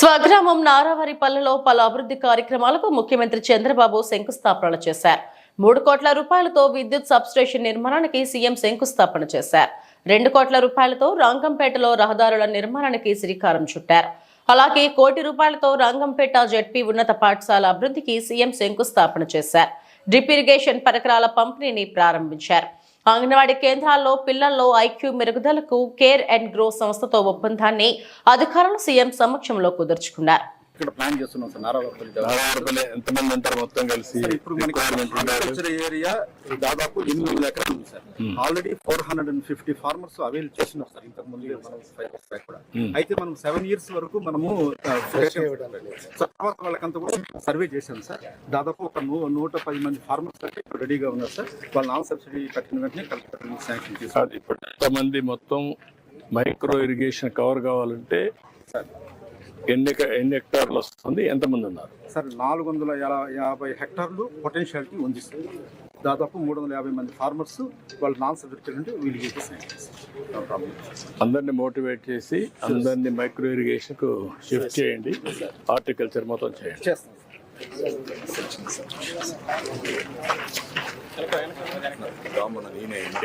స్వగ్రామం నారావారిపల్లెలో పలు అభివృద్ధి కార్యక్రమాలకు ముఖ్యమంత్రి చంద్రబాబు శంకుస్థాపనలు చేశారు. 3 కోట్ల రూపాయలతో విద్యుత్ సబ్స్టేషన్ నిర్మాణానికి సీఎం శంకుస్థాపన చేశారు. 2 కోట్ల రూపాయలతో రంగంపేటలో రహదారుల నిర్మాణానికి శ్రీకారం చుట్టారు. అలాగే 1 కోటి రూపాయలతో రంగంపేట జెడ్పీ ఉన్నత పాఠశాల అభివృద్ధికి సీఎం శంకుస్థాపన చేశారు. డ్రిప్ ఇరిగేషన్ పరికరాల పంపిణీని ప్రారంభించారు. అంగన్వాడీ కేంద్రాల్లో పిల్లల్లో ఐక్యూ మెరుగుదలకు కేర్ అండ్ గ్రో సంస్థతో ఒప్పందాన్ని అధికారులు సీఎం సమక్షంలో కుదుర్చుకున్నారు. ఇక్కడ ప్లాన్ చేస్తున్నాం సార్. నారావారిపల్లి ఎంతమంది అంటారు మొత్తం కలిసి? ఇప్పుడు మనకి అగ్రికల్చర్ ఏరియా దాదాపు 8 ఎకరాలు ఉంది సార్. ఆల్రెడీ 450 ఫార్మర్స్ అవైల్ చేస్తున్నారు సార్. ఇంతకు ముందు మనం కూడా అయితే మనం 7 years వరకు మనము వాళ్ళకంతా కూడా సర్వే చేశాం సార్. దాదాపు ఒక 110 మంది ఫార్మర్స్ ఇప్పుడు రెడీగా ఉన్నారు సార్. వాళ్ళు నాన్ సబ్సిడీ కట్టిన వెంటనే కలెక్టర్ శాంక్షన్ చేశారు. ఇప్పుడు ఎంతమంది మొత్తం మైక్రో ఇరిగేషన్ కవర్ కావాలంటే సార్ ఎన్ని హెక్టార్లు వస్తుంది? ఎంతమంది ఉన్నారు సార్? 450 హెక్టార్లు పొటెన్షియాలిటీ ఉంది సార్. దాదాపు 350 మంది ఫార్మర్స్ వాళ్ళు నాన్ సబ్సిడీ నుండి వీళ్ళు అందరినీ మోటివేట్ చేసి అందరినీ మైక్రో ఇరిగేషన్ కు షిఫ్ట్ చేయండి. హార్టికల్చర్ మొత్తం చేయండి.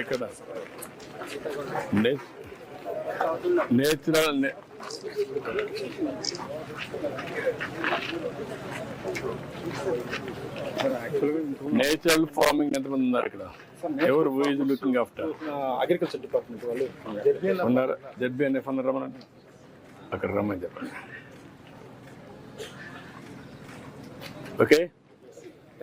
ఇక్కడ నేచురల్ నేచురల్ ఫార్మింగ్ ఎంతమంది ఉన్నారు ఇక్కడ? ఎవరు is looking after? Agriculture department వాళ్ళు ఉన్నారు. ZBNF అన్నారు, రమ్మనండి. అక్కడ రమ్మని చెప్పండి. ఓకే.